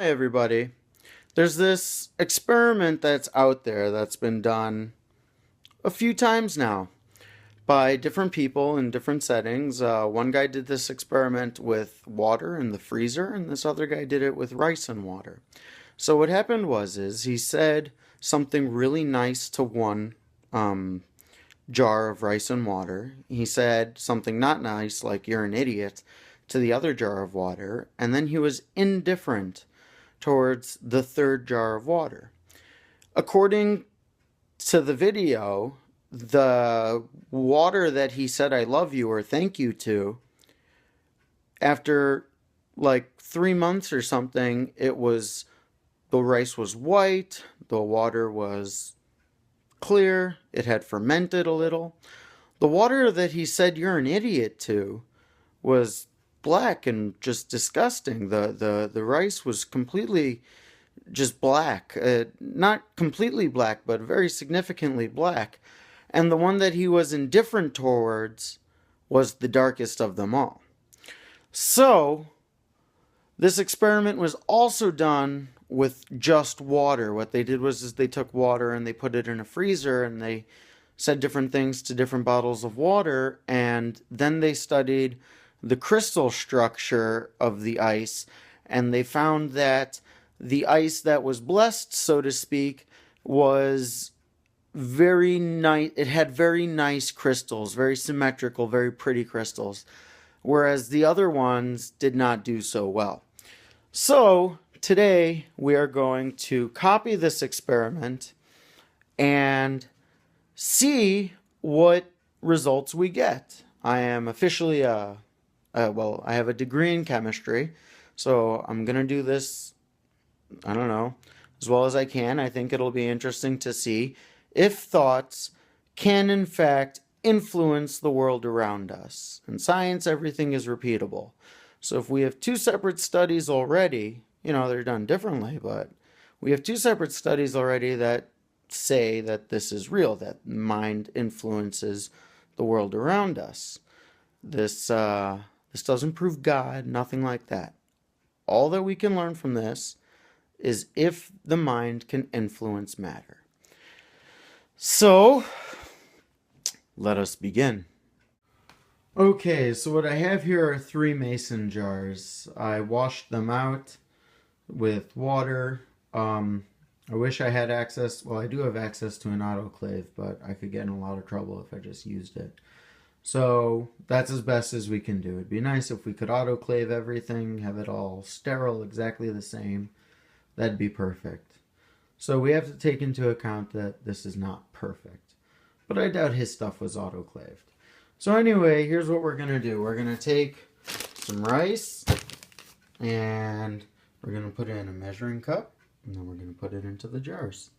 Hi everybody. There's this experiment that's out there that's been done a few times now by different people in different settings. One guy did this experiment with water in the freezer, and this other guy did it with rice and water. So what happened is he said something really nice to one jar of rice and water. He said something not nice, like "you're an idiot," to the other jar of water, and then he was indifferent towards the third jar of water. According to the video, the water that he said "I love you" or "thank you" to, after like 3 months or something, the rice was white, the water was clear, it had fermented a little. The water that he said "you're an idiot" to was black and just disgusting. The rice was completely just black. Not completely black, but very significantly black. And the one that he was indifferent towards was the darkest of them all. So, this experiment was also done with just water. What they did was they took water and they put it in a freezer and they said different things to different bottles of water, and then they studied the crystal structure of the ice, and they found that the ice that was blessed, so to speak, was very nice. It had very nice crystals, very symmetrical, very pretty crystals, whereas the other ones did not do so well. So today we are going to copy this experiment and see what results we get. I am officially I have a degree in chemistry, so I'm gonna do this, I don't know, as well as I can. I think it'll be interesting to see if thoughts can in fact influence the world around us. In science, everything is repeatable. So if we have two separate studies already, they're done differently, but we have two separate studies already that say that this is real, that mind influences the world around us. This doesn't prove God, nothing like that. All that we can learn from this is if the mind can influence matter. So, let us begin. Okay, so what I have here are 3 mason jars. I washed them out with water. I wish I had access, well, I do have access to an autoclave, but I could get in a lot of trouble if I just used it. So that's as best as we can do. It'd be nice if we could autoclave everything, have it all sterile, exactly the same. That'd be perfect. So we have to take into account that this is not perfect. But I doubt his stuff was autoclaved. So anyway, here's what we're going to do. We're going to take some rice and we're going to put it in a measuring cup. And then we're going to put it into the jars.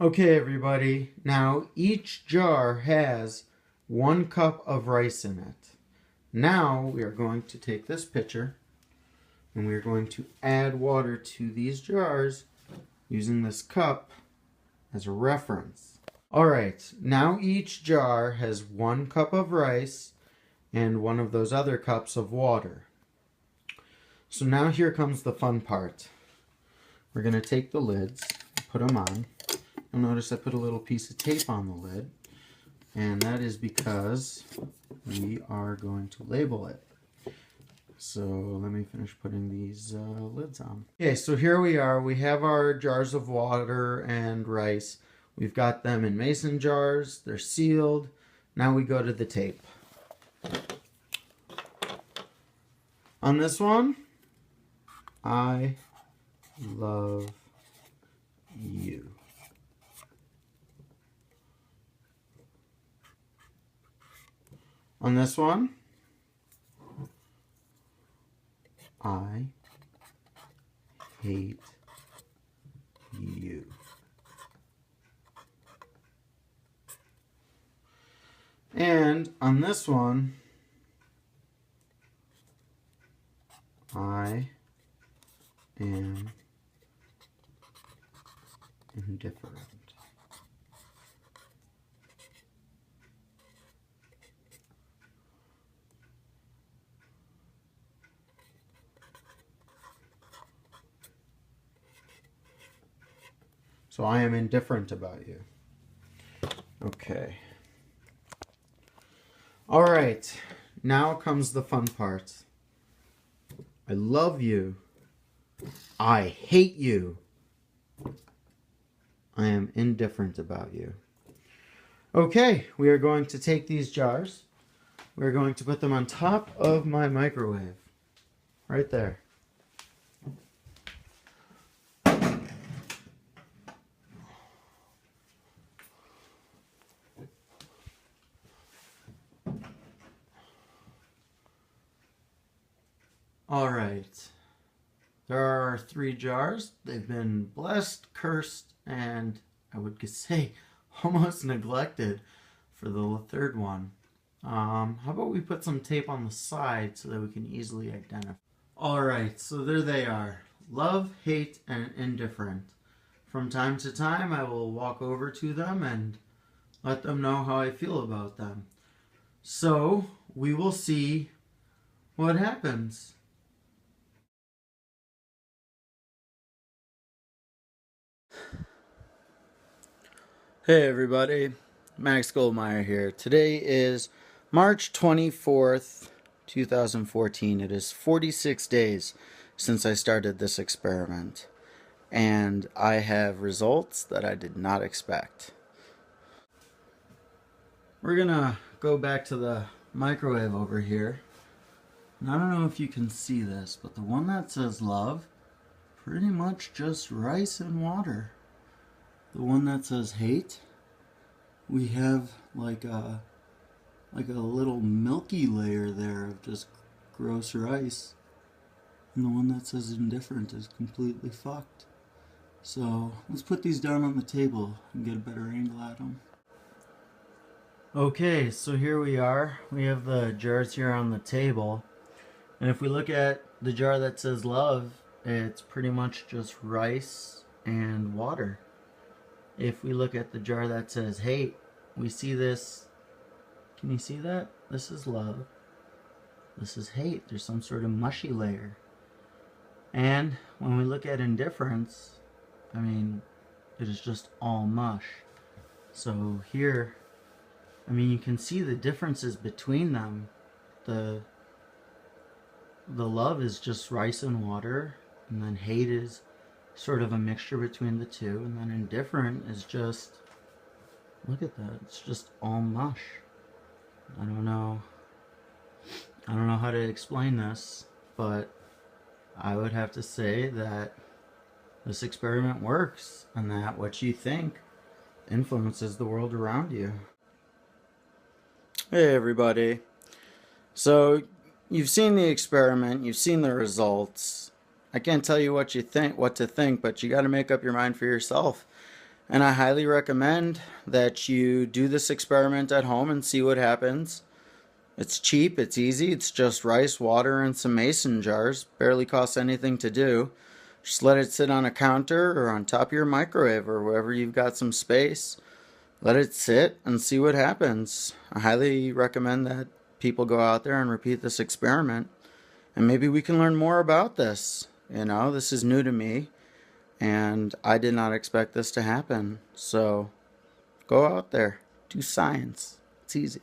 Okay, everybody. Now, each jar has 1 cup of rice in it. Now, we are going to take this pitcher and we are going to add water to these jars using this cup as a reference. Alright, now each jar has 1 cup of rice and 1 of those other cups of water. So now here comes the fun part. We're going to take the lids, put them on. You'll notice I put a little piece of tape on the lid, and that is because we are going to label it. So let me finish putting these lids on. Okay, so here we are. We have our jars of water and rice. We've got them in mason jars. They're sealed. Now we go to the tape. On this one, I love you. On this one, I hate you. And on this one, I am indifferent. So I am indifferent about you. Okay. All right. Now comes the fun part. I love you. I hate you. I am indifferent about you. Okay, we are going to take these jars. We're going to put them on top of my microwave. Right there. All right. There are 3 jars. They've been blessed, cursed, and I would say almost neglected for the 3rd one. How about we put some tape on the side so that we can easily identify. All right, so there they are. Love, hate, and indifferent. From time to time, I will walk over to them and let them know how I feel about them. So we will see what happens. Hey everybody, Max Goldmeyer here. Today is March 24th, 2014. It is 46 days since I started this experiment, and I have results that I did not expect. We're gonna go back to the microwave over here, and I don't know if you can see this, but the one that says love, pretty much just rice and water. The one that says hate, we have like a little milky layer there of just gross rice. And the one that says indifferent is completely fucked. So let's put these down on the table and get a better angle at them. Okay, so here we are. We have the jars here on the table. And if we look at the jar that says love, it's pretty much just rice and water. If we look at the jar that says hate, we see this. Can you see that? This is love. This is hate. There's some sort of mushy layer. And when we look at indifference, I mean, it is just all mush. So here, I mean, you can see the differences between them. The love is just rice and water, and then hate is sort of a mixture between the two, and then indifferent is just, look at that, it's just all mush. I don't know how to explain this, but I would have to say that this experiment works, and that what you think influences the world around you. Hey everybody. So you've seen the experiment, you've seen the results. I can't tell you what to think, but you got to make up your mind for yourself. And I highly recommend that you do this experiment at home and see what happens. It's cheap, it's easy, it's just rice, water, and some mason jars. Barely costs anything to do. Just let it sit on a counter or on top of your microwave or wherever you've got some space. Let it sit and see what happens. I highly recommend that people go out there and repeat this experiment. And maybe we can learn more about this. You know, this is new to me, and I did not expect this to happen. So go out there, do science. It's easy.